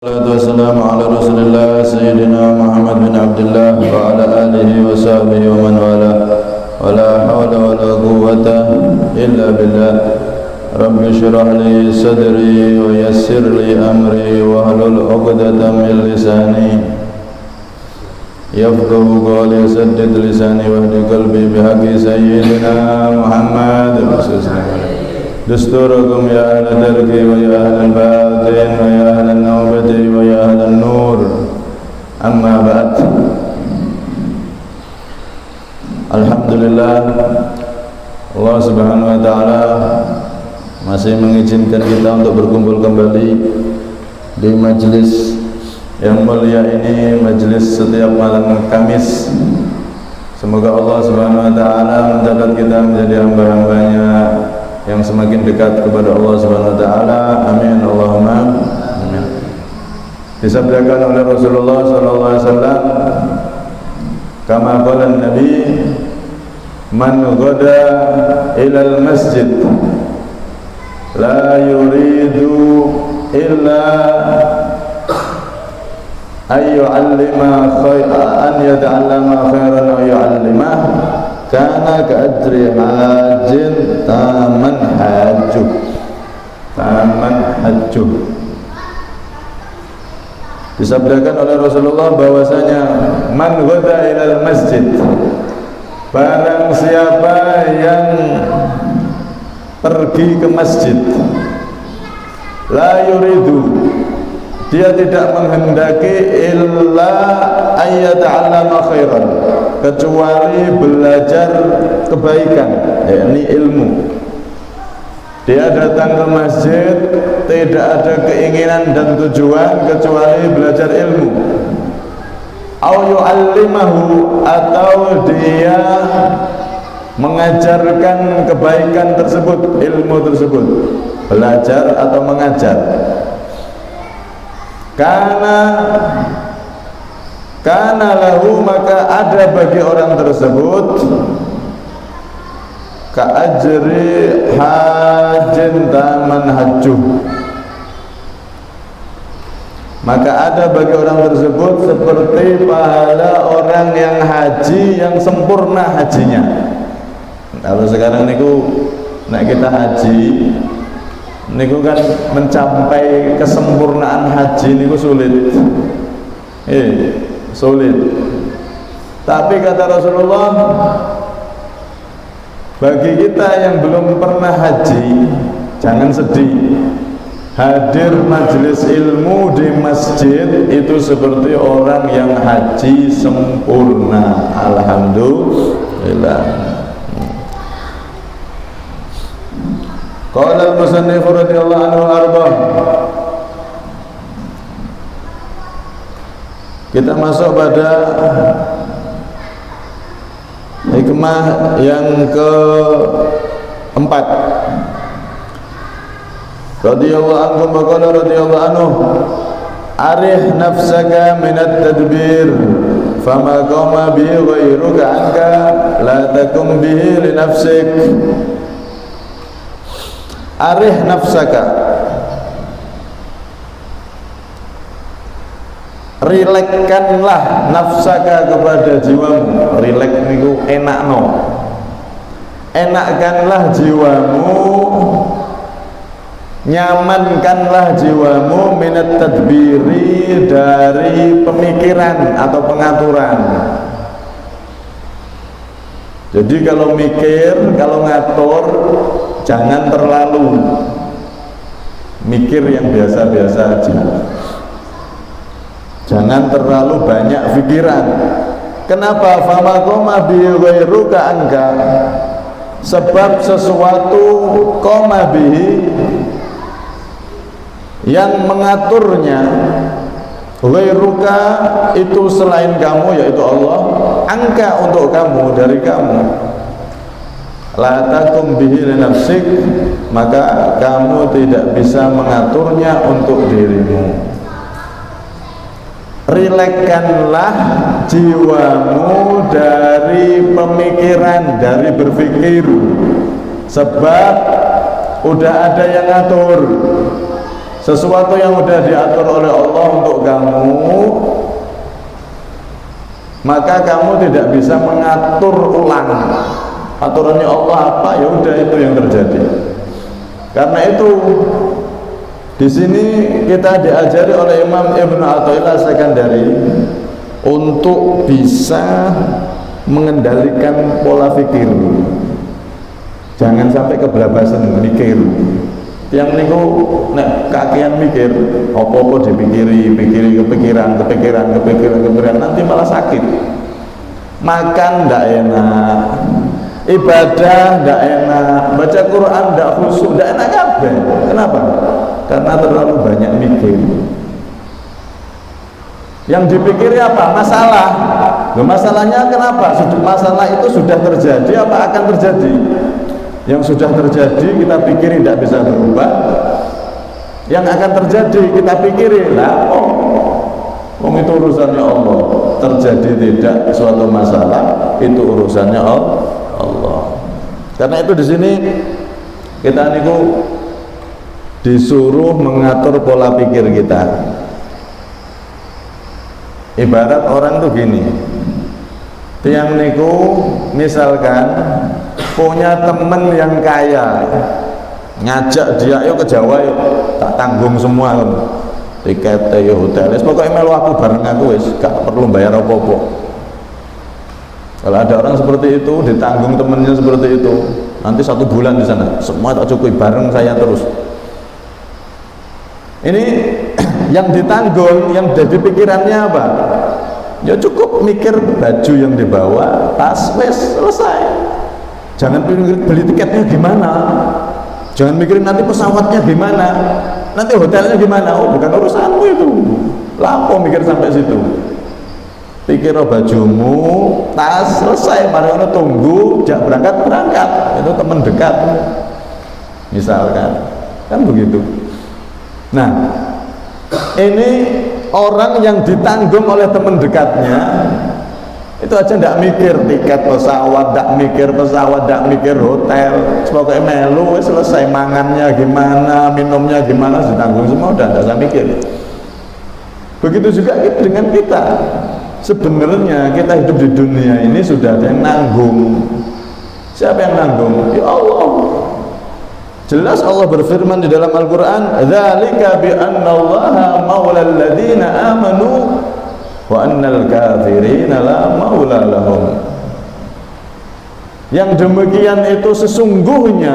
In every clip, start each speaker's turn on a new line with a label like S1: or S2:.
S1: Wassalatu wassalamu ala rasulillah Sayyidina Muhammad bin Abdullah wa ala alihi wa sahbihi wa man wala wa la hawla wa la quwwata illa billah. Rabbi syrah li sadri wa yassir li amri wa hlul 'uqdatam min lisani yafqahu qawli, saddid lisani wahdi qalbi bihaqqi Sayyidina Muhammad Dusturakum ya ahla darki wa ya ahla batin wa ya ahla nawbati wa ya ahla nur. Amma ba'd. Alhamdulillah, Allah subhanahu wa ta'ala masih mengizinkan kita untuk berkumpul kembali di majlis yang mulia ini, majlis setiap malam Kamis. Semoga Allah subhanahu wa ta'ala mencatat kita menjadi hamba-hambanya yang semakin dekat kepada Allah Subhanahu wa taala. Amin Allahumma amin. Disabdakan oleh Rasulullah sallallahu alaihi wasallam, kama qala Nabi, man ghada ila al-masjid la yuridu illa an yata'allama khairan wa yu'allimah kana ka'ajri hajin taman hajjuh. Disabdakan oleh Rasulullah bahwasanya man ghada ilal masjid, barang siapa yang pergi ke masjid, la yuridu, dia tidak menghendaki illa ayyata'allama khairan, kecuali belajar kebaikan, yakni ilmu. Dia datang ke masjid tidak ada keinginan dan tujuan kecuali belajar ilmu. Au yu'allimahu, atau dia mengajarkan kebaikan tersebut, ilmu tersebut, belajar atau mengajar. Karena lahu, maka ada bagi orang tersebut ka'ajri hajin taman hajjuh, maka ada bagi orang tersebut seperti pahala orang yang haji yang sempurna hajinya. Kalau sekarang niku nek kita haji niku kan mencapai kesempurnaan haji niku sulit. Sulit. Tapi kata Rasulullah, bagi kita yang belum pernah haji, jangan sedih. Hadir majelis ilmu di masjid itu seperti orang yang haji sempurna. Alhamdulillah. Qala al-musannif radhiyallahu anhu arba'ah. Kita masuk pada hikmah yang keempat. Radhiyallahu anhu maqala radhiyallahu anhu, arih nafsaka minat tadbir fama qama bihi ghairuka anka la takum bihi li nafsik. Arih nafsaka, rilekkanlah nafsaka kepada jiwamu. Rilek niku enakno, enakkanlah jiwamu, nyamankanlah jiwamu minat tadbiri, dari pemikiran atau pengaturan. Jadi kalau mikir, kalau ngatur, jangan terlalu mikir yang biasa-biasa aja. Jangan terlalu banyak pikiran. Kenapa? Fama qama bi ghairuka anka, sebab sesuatu qama bihi, yang mengaturnya, ghairuka itu selain kamu, yaitu Allah, angka untuk kamu, dari kamu, la takum bihi li nafsik, maka kamu tidak bisa mengaturnya untuk dirimu. Rilekkanlah jiwamu dari pemikiran, dari berpikir, sebab udah ada yang ngatur. sesuatu yang sudah diatur oleh Allah untuk kamu, maka kamu tidak bisa mengatur ulang. Aturannya Allah apa, ya udah itu yang terjadi. Karena itu di sini kita diajari oleh Imam Ibnu Athaillah Sekandari untuk bisa mengendalikan pola pikir. Jangan sampai kebelabasan mikir. Yang niku nek kakean mikir, apa-apa dipikiri, kepikiran, nanti malah sakit. Makan ndak enak, ibadah ndak enak, baca Quran ndak khusyuk, ndak enak kabeh. Kenapa? Karena terlalu banyak mikir. Yang dipikiri apa? Masalah. Nah, masalahnya kenapa? Masalah itu sudah terjadi apa akan terjadi? Yang sudah terjadi kita pikiri tidak bisa berubah. Yang akan terjadi kita pikiri, lah itu urusannya Allah. Terjadi tidak suatu masalah, itu urusannya Allah. Karena itu di sini kita niku disuruh mengatur pola pikir kita. Ibarat orang tuh gini, tiang niku misalkan punya temen yang kaya, ngajak dia, yuk ke Jawa yuk, tak tanggung semua tiket, hotel, pokoknya melu aku bareng aku wis, gak perlu bayar apa-apa. Kalau ada orang seperti itu, ditanggung temennya seperti itu, nanti 1 bulan di sana, semua tak cukup bareng saya terus. Ini yang ditanggung, yang jadi pikirannya apa? Ya cukup mikir baju yang dibawa, tas, wes selesai. Jangan beli tiketnya gimana, jangan mikirin nanti pesawatnya gimana, nanti hotelnya gimana. Oh, bukan urusanmu itu. Lapo mikir sampai situ. Pikir bajumu, tas, selesai. Mari ono tunggu, jak berangkat. Itu teman dekat, misalkan, kan begitu. Nah, ini orang yang ditanggung oleh teman dekatnya, itu aja ndak mikir tiket pesawat, ndak mikir hotel, pokoknya melu selesai, mangannya gimana, minumnya gimana, ditanggung semua, udah ndak usah mikir. Begitu juga dengan kita. Sebenarnya kita hidup di dunia ini sudah ada yang nanggung. Siapa yang nanggung? Ya Allah. Jelas Allah berfirman di dalam Al-Quran, dzalika bi annallaha maulal ladzina amanu wa annal kafirina la maula lahum. Yang demikian itu sesungguhnya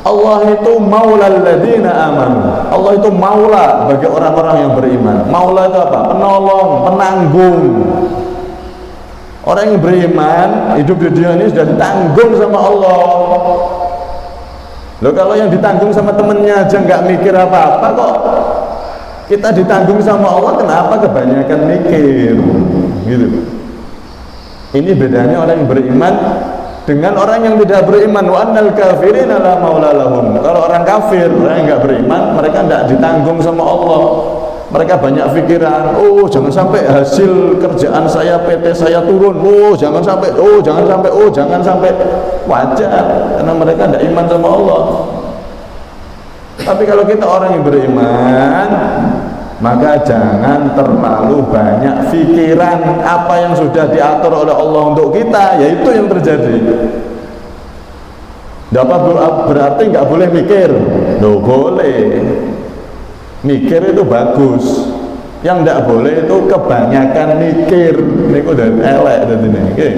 S1: Allah itu maulal ladzina amanu. Allah itu maula bagi orang-orang yang beriman. Maula itu apa? Penolong, penanggung. Orang yang beriman hidup di dunia ini sudah ditanggung sama Allah. Loh, kalau yang ditanggung sama temennya aja nggak mikir apa-apa, kok kita ditanggung sama Allah, kenapa kebanyakan mikir gitu. Ini bedanya orang yang beriman dengan orang yang tidak beriman. Wa annal kafirina la maula lahum. Kalau orang kafir, orang yang nggak beriman, mereka tidak ditanggung sama Allah. Mereka banyak pikiran, oh jangan sampai hasil kerjaan saya, PT saya turun, oh jangan sampai, wajar, karena mereka tidak iman sama Allah. Tapi kalau kita orang yang beriman, maka jangan terlalu banyak pikiran. Apa yang sudah diatur oleh Allah untuk kita, yaitu yang terjadi. Dapat berarti nggak boleh mikir, loh boleh. Mikir itu bagus, yang tidak boleh itu kebanyakan mikir. Ini udah elek ini. Okay.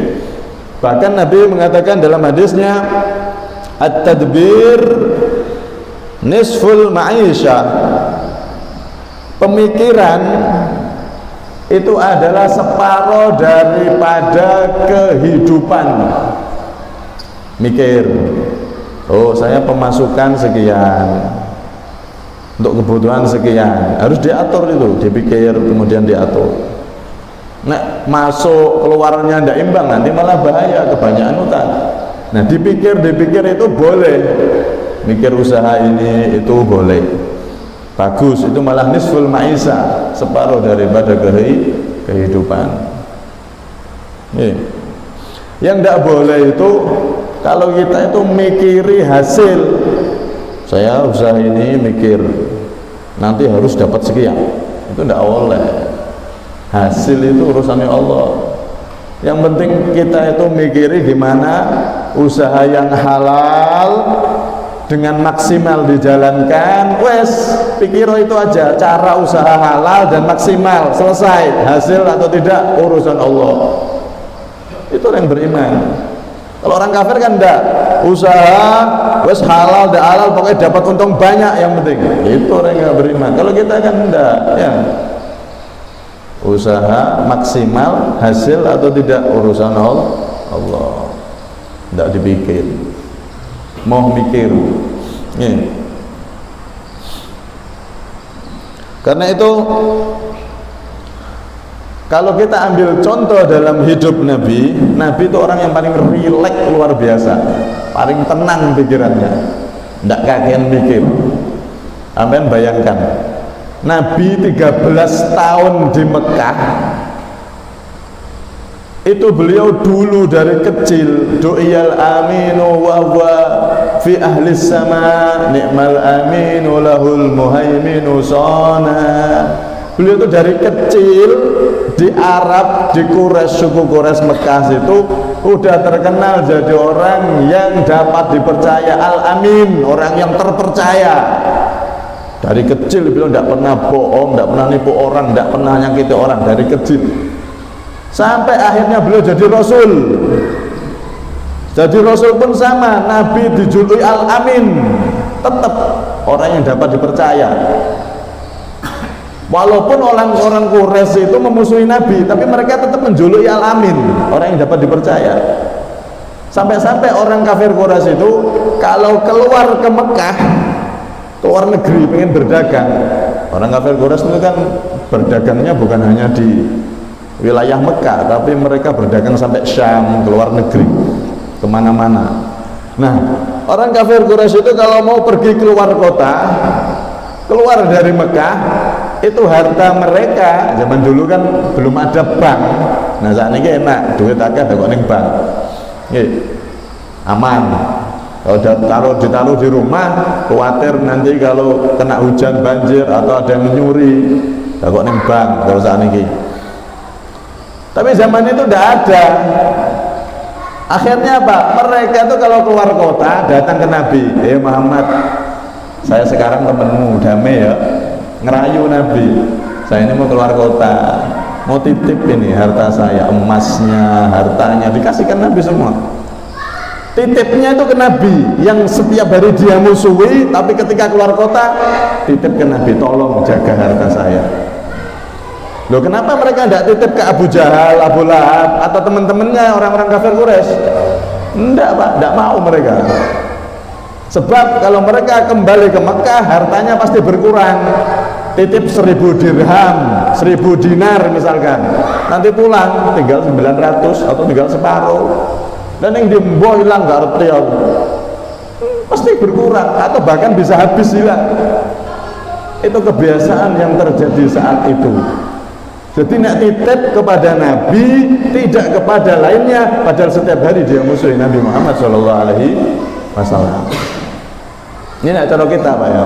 S1: Bahkan Nabi mengatakan dalam hadisnya, at-tadbir nisful ma'isyah. Pemikiran itu adalah separuh daripada kehidupan. Mikir, oh saya pemasukan sekian, untuk kebutuhan sekian, harus diatur itu, dipikir kemudian diatur. Nek masuk keluarnya tidak imbang, nanti malah bahaya, kebanyakan utang. Nah dipikir itu boleh, mikir usaha ini itu boleh, bagus, itu malah nisful ma'isa, separuh daripada kehidupan. Yang tidak boleh itu kalau kita itu mikiri hasil. Saya usaha ini mikir nanti harus dapat sekian. Itu tidak boleh. Hasil itu urusannya Allah. Yang penting kita itu mikiri gimana usaha yang halal dengan maksimal dijalankan, wes pikir itu aja, cara usaha halal dan maksimal, selesai. Hasil atau tidak urusan Allah. Itu orang beriman. Kalau orang kafir kan enggak, usaha wes halal dan halal pokoknya dapat untung banyak yang penting. Itu orang yang beriman. Kalau kita kan enggak, ya usaha maksimal, hasil atau tidak urusan Allah. Tidak dipikir, mau mikir. Ya. Karena itu kalau kita ambil contoh dalam hidup Nabi itu orang yang paling rileks luar biasa, paling tenang pikirannya, tidak kakean mikir. Sampean bayangkan Nabi 13 tahun di Mekah, itu beliau dulu dari kecil du'iyal aminu wa huwa fi ahli sama ni'mal aminu lahul muhaiminu sona. Beliau itu dari kecil di Arab, di Quraisy, suku Quraisy Mekah itu udah terkenal jadi orang yang dapat dipercaya, al-amin, orang yang terpercaya. Dari kecil beliau tidak pernah bohong, tidak pernah nipu orang, tidak pernah nyakiti orang dari kecil. Sampai akhirnya beliau jadi Rasul. Jadi Rasul pun sama, Nabi dijuluki Al-Amin, tetap orang yang dapat dipercaya. Walaupun orang-orang Quraisy itu memusuhi Nabi, tapi mereka tetap menjuluki Al-Amin, orang yang dapat dipercaya. Sampai-sampai orang kafir Quraisy itu kalau keluar ke Mekah, keluar negeri pengen berdagang, orang kafir Quraisy itu kan berdagangnya bukan hanya di wilayah Mekah, tapi mereka berdagang sampai Syam, keluar negeri, kemana-mana. Nah, orang kafir Quraisy itu kalau mau pergi keluar kota, keluar dari Mekah, itu harta mereka, zaman dulu kan belum ada bank. Nah, saat ini enak, duit akeh kok ning bank. Aman. Kalau ditaruh di rumah, khawatir nanti kalau kena hujan banjir atau ada yang menyuri, kok ning bank kalau saat ini. Tapi zaman itu tidak ada. Akhirnya apa? Mereka itu kalau keluar kota datang ke Nabi, Muhammad, saya sekarang temenmu, damai ya, ngerayu Nabi, saya ini mau keluar kota, mau titip ini harta saya, emasnya, hartanya, dikasihkan Nabi semua. Titipnya itu ke Nabi, yang setiap hari dia musuhi, tapi ketika keluar kota titip ke Nabi, tolong jaga harta saya. Loh, kenapa mereka tidak titip ke Abu Jahal, Abu Lahab, atau teman-temannya orang-orang kafir Quraisy? Enggak, Pak, tidak mau mereka. Sebab kalau mereka kembali ke Mekah, hartanya pasti berkurang. Titip 1000 dirham, 1000 dinar misalkan, nanti pulang tinggal 900 atau tinggal separuh. Dan yang dimbo hilang gak arep pasti berkurang atau bahkan bisa habis hilang. Itu kebiasaan yang terjadi saat itu. Jadi nak titip kepada Nabi, tidak kepada lainnya, padahal setiap hari dia musuhi Nabi Muhammad SAW. Ini nak cara kita, Pak ya.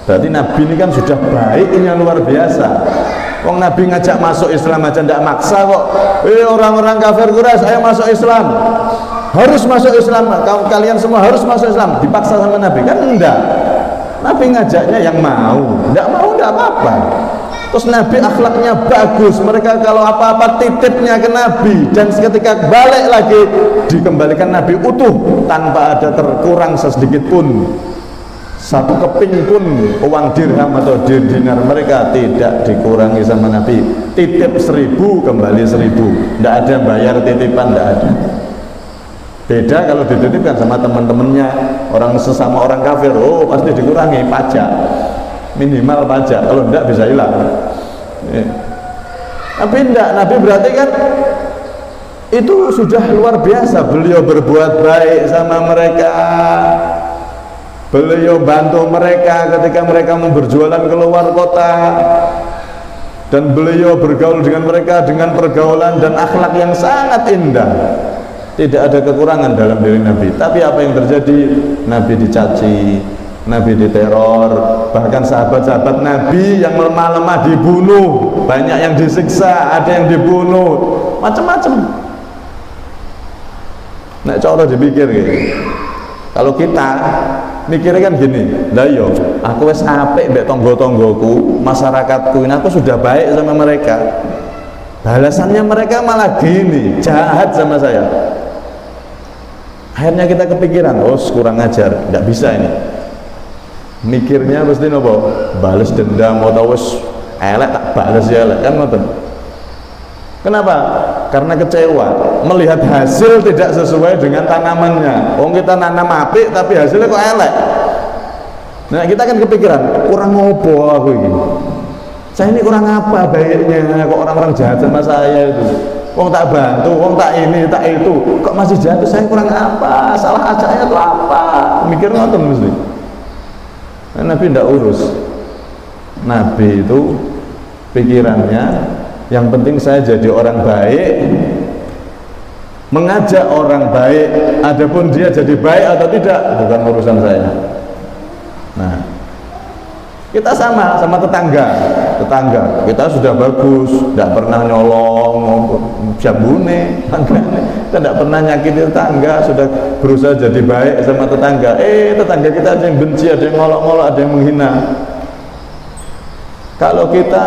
S1: Berarti Nabi ini kan sudah baik, ini yang luar biasa. Wong Nabi ngajak masuk Islam aja tidak maksa kok. Orang-orang kafir Quraisy, ayo masuk Islam. Harus masuk Islam, kalian semua harus masuk Islam. Dipaksa sama Nabi kan enggak. Nabi ngajaknya yang mau, enggak mau enggak apa-apa. Terus Nabi akhlaknya bagus, mereka kalau apa-apa titipnya ke Nabi, dan ketika balik lagi dikembalikan Nabi utuh tanpa ada terkurang sesedikit pun, satu keping pun uang dirham atau dinar mereka tidak dikurangi sama Nabi. Titip 1000 kembali 1000, tidak ada bayar titipan, tidak ada. Beda kalau dititipkan sama teman-temannya orang sesama orang kafir, oh pasti dikurangi pajak, minimal pajak, kalau tidak bisa hilang. Tapi tidak, Nabi berarti kan itu sudah luar biasa. Beliau berbuat baik sama mereka, beliau bantu mereka ketika mereka mau berjualan keluar kota, dan beliau bergaul dengan mereka dengan pergaulan dan akhlak yang sangat indah. Tidak ada kekurangan dalam diri Nabi. Tapi apa yang terjadi? Nabi dicaci, Nabi diteror, bahkan sahabat-sahabat Nabi yang lemah-lemah dibunuh, banyak yang disiksa, ada yang dibunuh, macam-macam. Nek cara dipikir gitu. Kalau kita mikirnya kan gini, lah yo, aku wis apik mbek tangga-tanggaku, masyarakatku ini aku sudah baik sama mereka. Balasannya mereka malah gini, jahat sama saya. Akhirnya kita kepikiran, oh kurang ajar, nggak bisa ini. Mikirnya pasti nopo, balas dendam atau wis elek tak balas ya elek kan ngoten. Kenapa? Karena kecewa melihat hasil tidak sesuai dengan tanamannya. Wong kita nanam apik tapi hasilnya kok elek. Nah, kita kan kepikiran, kurang ngopo aku ini. Saya ini kurang apa baiknya kok orang-orang jahat sama saya itu. Wong tak bantu, wong tak ini, tak itu, kok masih jatuh, saya kurang apa? Salah ajaknya itu apa? Mikir ngoten mesti. Nah, Nabi tidak urus. Nabi itu pikirannya yang penting saya jadi orang baik, mengajak orang baik, adapun dia jadi baik atau tidak bukan urusan saya. Nah, kita sama tetangga kita sudah bagus, tidak pernah nyolong jambune, kita tidak pernah nyakiti tetangga, sudah berusaha jadi baik sama tetangga. Tetangga kita ada yang benci, ada yang ngolok-ngolok, ada yang menghina. Kalau kita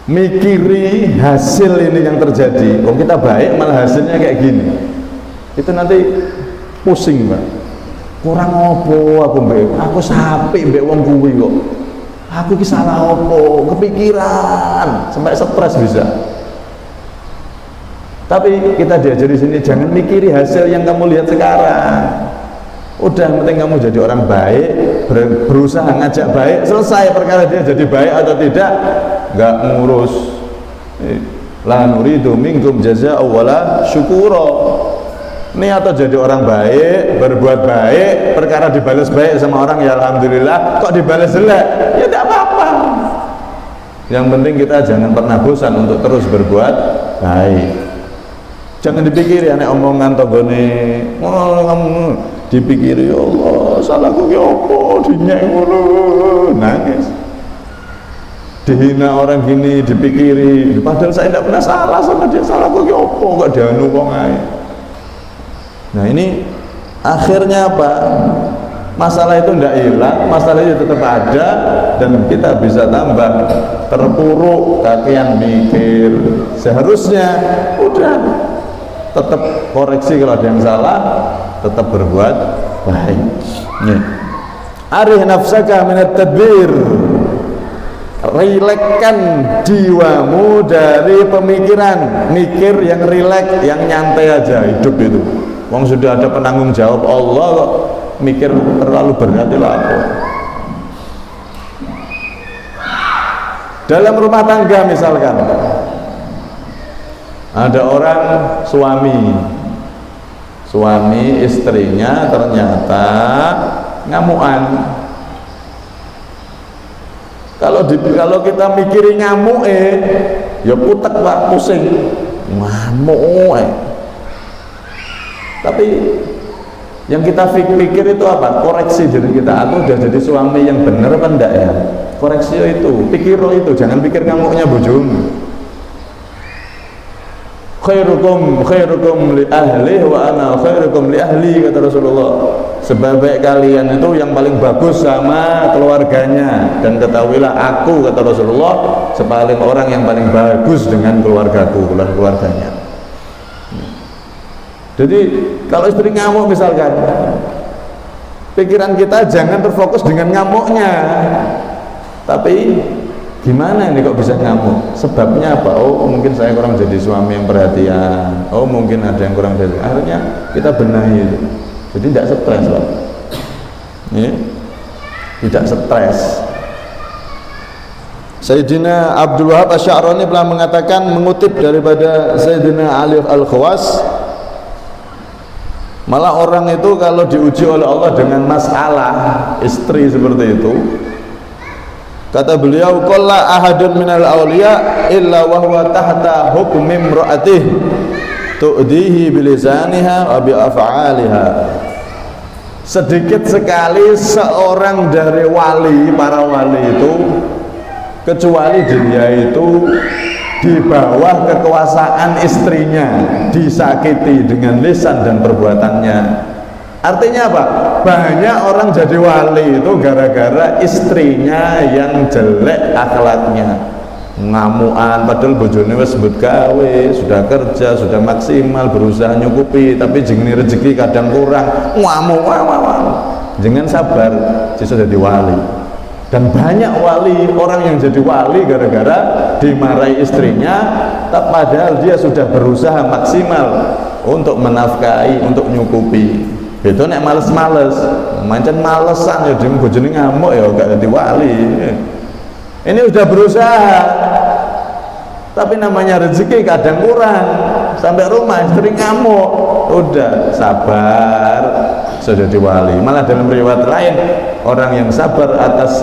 S1: mikiri hasil ini yang terjadi, kalau kita baik malah hasilnya kayak gini, itu nanti pusing, Pak. Kurang opo aku sapi mbek wong kuwi kok. Aku ki salah opo, kepikiran sampai stres bisa. Tapi kita diajari sini jangan mikiri hasil yang kamu lihat sekarang. Udah, yang penting kamu jadi orang baik, berusaha ngajak baik, selesai perkara dia jadi baik atau tidak, enggak ngurus. La nuridu minkum jazaa'an wala syukura. Ini atau jadi orang baik, berbuat baik, perkara dibalas baik sama orang ya alhamdulillah, kok dibalas jelek ya tidak apa-apa. Yang penting kita jangan pernah bosan untuk terus berbuat baik. Jangan dipikiri aneh omongan togone, dipikiri ya Allah salahku ya apa, dinyek ngono, nangis. Dihina orang gini dipikiri, padahal saya tidak pernah salah sama dia, salahku ya apa kok dianu kok ae. Nah, ini akhirnya apa? Masalah itu tidak hilang, masalah itu tetap ada, dan kita bisa tambah terpuruk, kakian mikir. Seharusnya udah tetap koreksi kalau ada yang salah, tetap berbuat baik. Arih nafsaka minat tadbir, rilekkan jiwamu dari pemikiran, mikir yang rilek, yang nyantai aja hidup itu. Wong sudah ada penanggung jawab Allah kok mikir terlalu berat itu apa? Dalam rumah tangga misalkan ada orang suami istrinya ternyata ngamuan. Kalau kita mikirin ngamuk ya putek Pak, pusing ngamuk Tapi yang kita pikir itu apa? Koreksi diri kita. Aku udah jadi suami yang benar apa enggak ya? Koreksi itu, pikir itu, jangan pikir ngamuknya bojomu. Khairukum li ahli wa ana khairukum li ahli, kata Rasulullah. Sebaik kalian itu yang paling bagus sama keluarganya, dan ketahuilah aku, kata Rasulullah, sepaling orang yang paling bagus dengan keluarganya. Jadi kalau istri ngamuk misalkan, pikiran kita jangan terfokus dengan ngamuknya, tapi gimana ini kok bisa ngamuk, sebabnya apa? Oh mungkin saya kurang jadi suami yang perhatian, oh mungkin ada yang kurang dari, akhirnya kita benahi itu. Jadi tidak stres Pak, tidak stres. Sayyidina Abdul Wahab Asy'arani pernah mengatakan, mengutip daripada Sayyidina Ali Al-Khawas, malah orang itu kalau diuji oleh Allah dengan masalah istri seperti itu, kata beliau, qalla ahadun minal awliya illa wa huwa tahta hukmi imra'atihi tu'dihi bilisaniha wa bi af'aliha. sedikit sekali seorang dari wali, para wali itu, kecuali dia itu di bawah kekuasaan istrinya, disakiti dengan lisan dan perbuatannya. Artinya apa? Banyak orang jadi wali itu gara-gara istrinya yang jelek akhlaknya, ngamuan, padahal bojone wis sebut gawe, sudah kerja, sudah maksimal, berusaha nyukupi, tapi jenenge rezeki kadang kurang, ngamuk, jangan sabar, bisa jadi wali. Dan banyak wali, orang yang jadi wali gara-gara dimarahi istrinya, padahal dia sudah berusaha maksimal untuk menafkahi, untuk nyukupi. Itu nek males-males, mancen malesan ya ding bojone ngamuk ya gak jadi wali. Ini udah berusaha, tapi namanya rezeki kadang kurang, sampai rumah istri ngamuk, udah sabar, sudah diwali. Malah dalam riwayat lain, orang yang sabar atas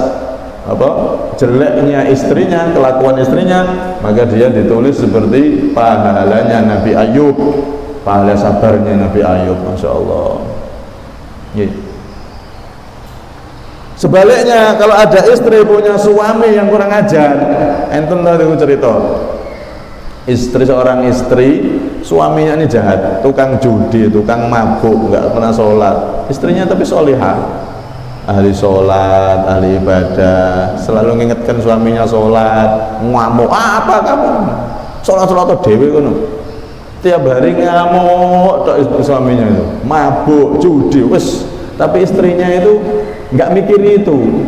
S1: jeleknya istrinya, kelakuan istrinya, maka dia ditulis seperti pahalanya Nabi Ayub, pahala sabarnya Nabi Ayub. Masya Allah. Sebaliknya, kalau ada istri punya suami yang kurang ajar, enten tadi cerita, seorang istri, suaminya ini jahat, tukang judi, tukang mabuk, nggak pernah sholat, istrinya tapi solihah, ahli sholat, ahli ibadah, selalu mengingatkan suaminya sholat, ngamuk, apa kamu sholat atau dewi kono, tiap hari ngamuk, suaminya itu mabuk, judi, wes. Tapi istrinya itu nggak mikiri itu,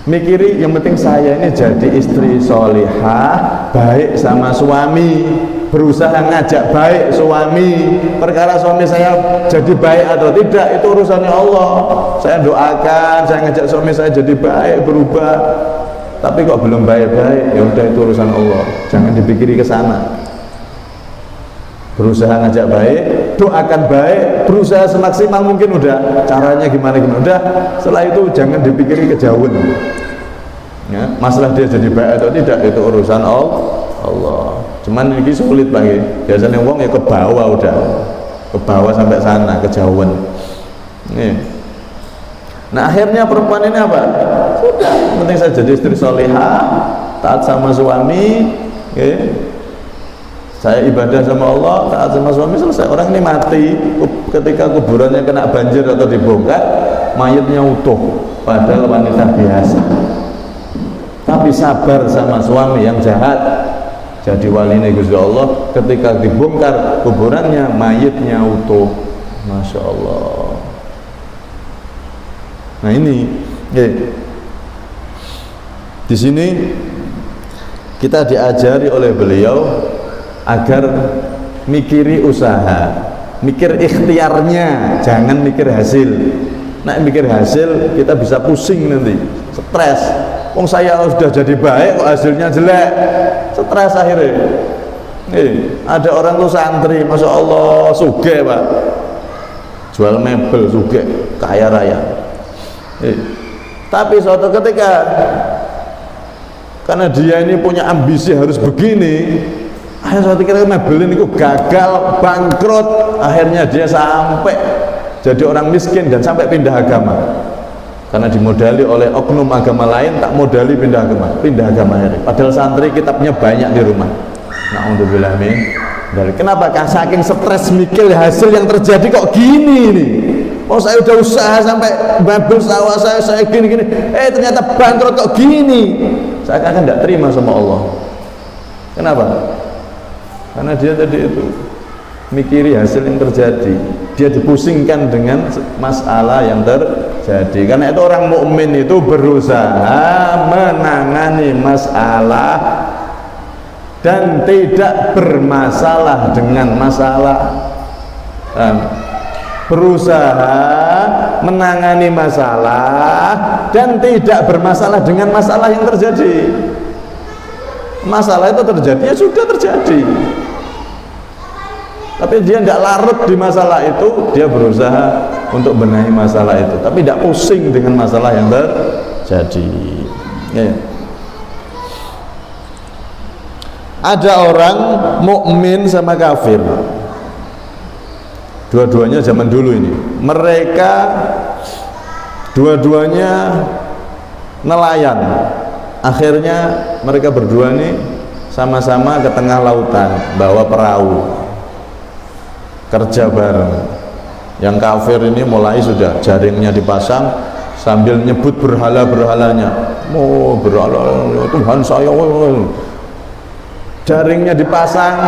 S1: mikiri yang penting saya ini jadi istri solihah, baik sama suami, berusaha ngajak baik suami. Perkara suami saya jadi baik atau tidak itu urusannya Allah. Saya doakan, saya ngajak suami saya jadi baik, berubah. Tapi kok belum baik-baik, ya udah itu urusan Allah. Jangan dipikiri ke sana. Berusaha ngajak baik, doakan baik, berusaha semaksimal mungkin, udah caranya gimana udah. Setelah itu jangan dipikiri kejauhan. Ya, masalah dia jadi baik atau tidak itu urusan Allah. Cuman ini sulit lagi. Biasanya wong ya ke bawah, udah ke bawah sampai sana, kejauhan. Nih. Nah akhirnya perempuan ini apa? Sudah, penting saya jadi istri solihah, taat sama suami, saya ibadah sama Allah, taat sama suami, selesai. Orang ini mati ketika kuburannya kena banjir atau dibongkar, mayatnya utuh, padahal wanita biasa. Tapi sabar sama suami yang jahat, jadi wali Gusti Allah. Ketika dibongkar kuburannya, mayatnya utuh. Masya Allah. Nah ini, di sini kita diajari oleh beliau agar mikiri usaha, mikir ikhtiarnya, jangan mikir hasil. Nah mikir hasil kita bisa pusing nanti, stres. Wong saya sudah jadi baik kok hasilnya jelek, stres akhirnya. Ada orang tuh santri, masya Allah, sugih pak, jual mebel, sugih, kaya raya. Tapi suatu ketika karena dia ini punya ambisi harus begini, akhirnya suatu ketika mebelin itu gagal, bangkrut, akhirnya dia sampai jadi orang miskin dan sampai pindah agama karena dimodali oleh oknum agama lain, tak modali pindah agama akhirnya. Padahal santri kitabnya banyak di rumah. Na'udzubillah min. Kenapa? Karena saking stres mikir hasil yang terjadi kok gini nih. Oh saya udah usaha sampai babel sawah saya gini-gini, ternyata bangkrut kok gini. Saya akan tidak terima sama Allah. Kenapa? Karena dia tadi itu mikiri hasil yang terjadi, dia dipusingkan dengan masalah yang terjadi. Karena itu orang mukmin itu berusaha menangani masalah dan tidak bermasalah dengan masalah. Berusaha menangani masalah dan tidak bermasalah dengan masalah yang terjadi. Masalah itu terjadi, ya sudah terjadi, tapi dia tidak larut di masalah itu, dia berusaha untuk benahi masalah itu, tapi tidak pusing dengan masalah yang terjadi. Ada orang mukmin sama kafir, Dua-duanya zaman dulu ini. Mereka dua-duanya nelayan. Akhirnya mereka berdua ini sama-sama ke tengah lautan, bawa perahu, kerja bareng. Yang kafir ini mulai sudah jaringnya dipasang sambil nyebut berhala-berhalanya. Oh, berhala Tuhan saya. Jaringnya dipasang,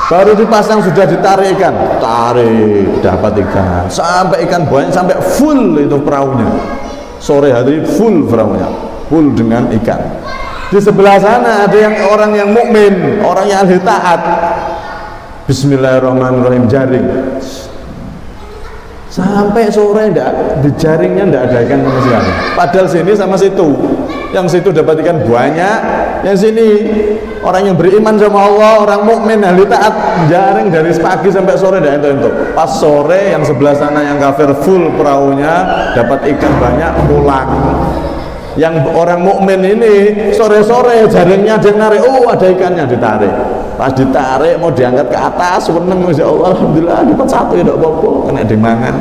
S1: baru dipasang sudah ditarikkan, tarik, dapat ikan, sampai ikan banyak, sampai full itu perahunya. Sore hari full perahunya, full dengan ikan. Di sebelah sana ada yang orang yang mukmin, orang yang ahli taat. Bismillahirrahmanirrahim, jaring. Sampai sore di jaringnya tidak ada ikan sama sekali. Padahal sini sama situ, yang situ dapat ikan banyak, yang sini orang yang beriman sama Allah, orang mukmin ahli taat, jaring dari pagi sampai sore tidak itu. Pas sore yang sebelah sana yang kafir full perahunya, dapat ikan banyak, pulang. Yang orang mukmin ini sore-sore jaringnya ada yang narik, oh ada ikannya, ditarik. Pas ditarik mau diangkat ke atas, seneng, Masya Allah, alhamdulillah dapat satu ya, tidak apa-apa, kena dimangan.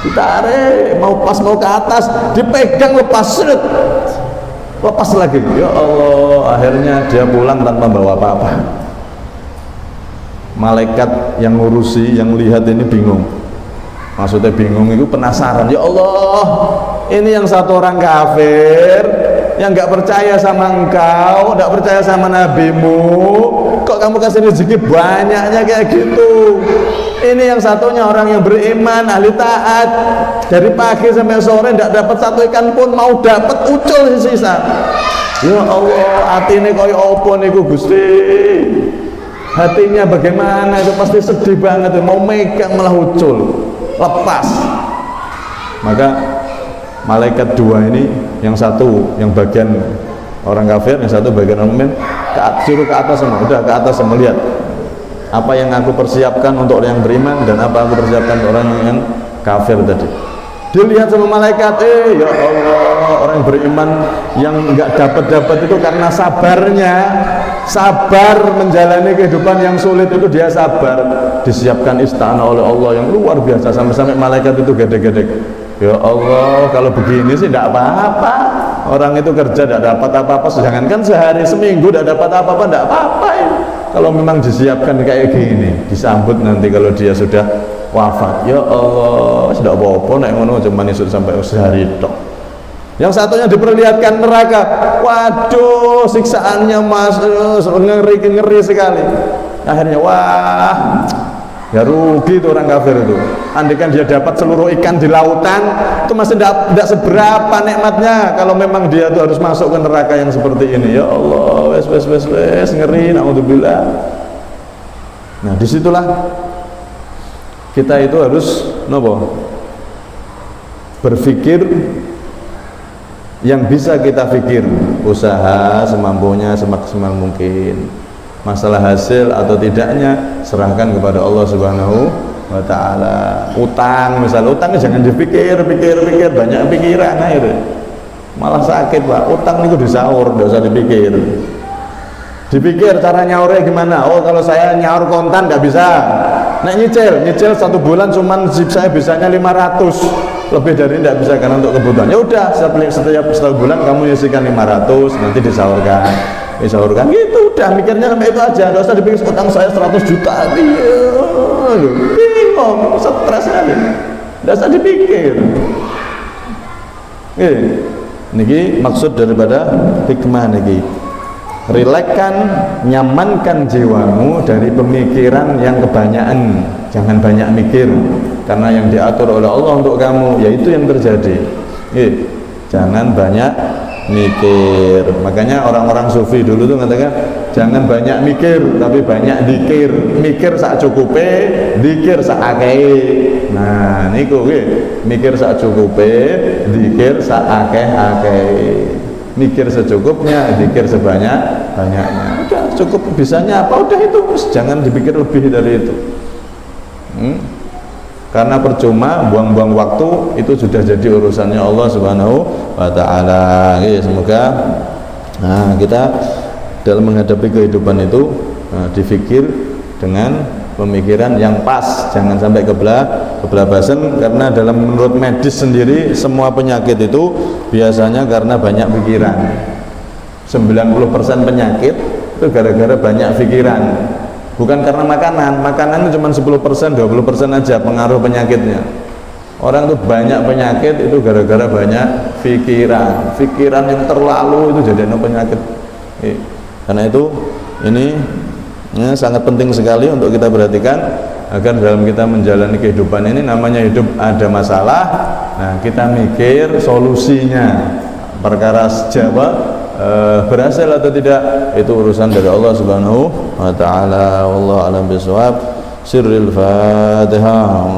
S1: Ditarik, pas mau ke atas, dipegang, lepas, seret, lepas lagi. Ya Allah, akhirnya dia pulang tanpa bawa apa-apa. Malaikat yang ngurusi, yang lihat ini bingung. Maksudnya bingung itu penasaran. Ya Allah, ini yang satu orang kafir, yang nggak percaya sama engkau, nggak percaya sama nabimu, kok kamu kasih rezeki banyaknya kayak gitu. Ini yang satunya orang yang beriman, ahli taat, dari pagi sampai sore nggak dapat satu ikan pun, mau dapat ucul sisa. Ya Allah, hati ini koyo opo niku Gusti. Hatinya bagaimana itu, pasti sedih banget, mau megang malah ucul, lepas. Maka malaikat dua ini, yang satu yang bagian orang kafir, yang satu bagian orang mukmin, suruh ke atas semua, udah ke atas semua, lihat apa yang aku persiapkan untuk orang yang beriman dan apa aku persiapkan untuk orang yang kafir tadi. Dilihat sama malaikat, ya Allah, orang yang beriman yang nggak dapat itu karena sabarnya, sabar menjalani kehidupan yang sulit itu, dia sabar, disiapkan istana oleh Allah yang luar biasa, sampai malaikat itu gede-gede. Ya Allah, kalau begini sih tidak apa-apa, orang itu kerja tidak dapat apa-apa, jangankan sehari, seminggu tidak dapat apa-apa, tidak apa-apa ya. Kalau memang disiapkan kayak gini, disambut nanti kalau dia sudah wafat, ya Allah, tidak apa-apa, naik ngono cuma isut sampai sehari tok. Yang satunya diperlihatkan neraka, waduh, siksaannya mas, ngeri sekali. Akhirnya wah, ya rugi itu orang kafir itu. Andaikan dia dapat seluruh ikan di lautan, itu masih tidak seberapa nikmatnya. Kalau memang dia itu harus masuk ke neraka yang seperti ini, ya Allah, wes ngeri, naudzubillah. Nah disitulah kita itu harus berpikir yang bisa kita pikir, usaha semampunya, semaksimal mungkin. Masalah hasil atau tidaknya serahkan kepada Allah Subhanahu wa ta'ala. Utang, misal utang jangan dipikir banyak pikiran aja, malah sakit Pak. Utang itu disaur, tidak usah dipikir. Dipikir cara nyaurnya gimana. Oh kalau saya nyaur kontan nggak bisa, nah nyicil 1 bulan cuman saya bisanya 500, lebih dari tidak bisa karena untuk kebutuhan. Ya udah, setiap 1 bulan kamu nyisikan 500, nanti disaurkan gitu. Udah mikirnya sampai itu aja, nggak usah dipikir utang saya 100 juta. Bingung, stres aja, nggak usah dipikir. Niki maksud daripada hikmah niki. Rilekskan, nyamankan jiwamu dari pemikiran yang kebanyakan. Jangan banyak mikir, karena yang diatur oleh Allah untuk kamu, yaitu yang terjadi. Jangan banyak mikir. Makanya orang-orang sufi dulu tuh mengatakan jangan banyak mikir, tapi banyak dikir. Mikir sak cukupe, dikir sak akeh. Nah niku mikir sak cukupe, dikir sak akeh. Mikir secukupnya, dikir sebanyak-banyaknya. Udah cukup, bisanya apa udah itu, jangan dipikir lebih dari itu. Karena percuma buang-buang waktu, itu sudah jadi urusannya Allah Subhanahu wa ta'ala. Semoga kita dalam menghadapi kehidupan itu dipikir dengan pemikiran yang pas, jangan sampai kebablasan, karena menurut medis sendiri semua penyakit itu biasanya karena banyak pikiran. 90% penyakit itu gara-gara banyak pikiran, bukan karena makanan itu cuma 10%, 20% aja pengaruh penyakitnya. Orang tuh banyak penyakit itu gara-gara banyak pikiran yang terlalu itu jadi penyakit. Karena itu ini sangat penting sekali untuk kita perhatikan agar dalam kita menjalani kehidupan ini, namanya hidup ada masalah, nah kita mikir solusinya. Perkara sejawab berhasil atau tidak itu urusan dari Allah Subhanahu wa taala. Wallahu a'lam bishawab. Sirril Fatihah.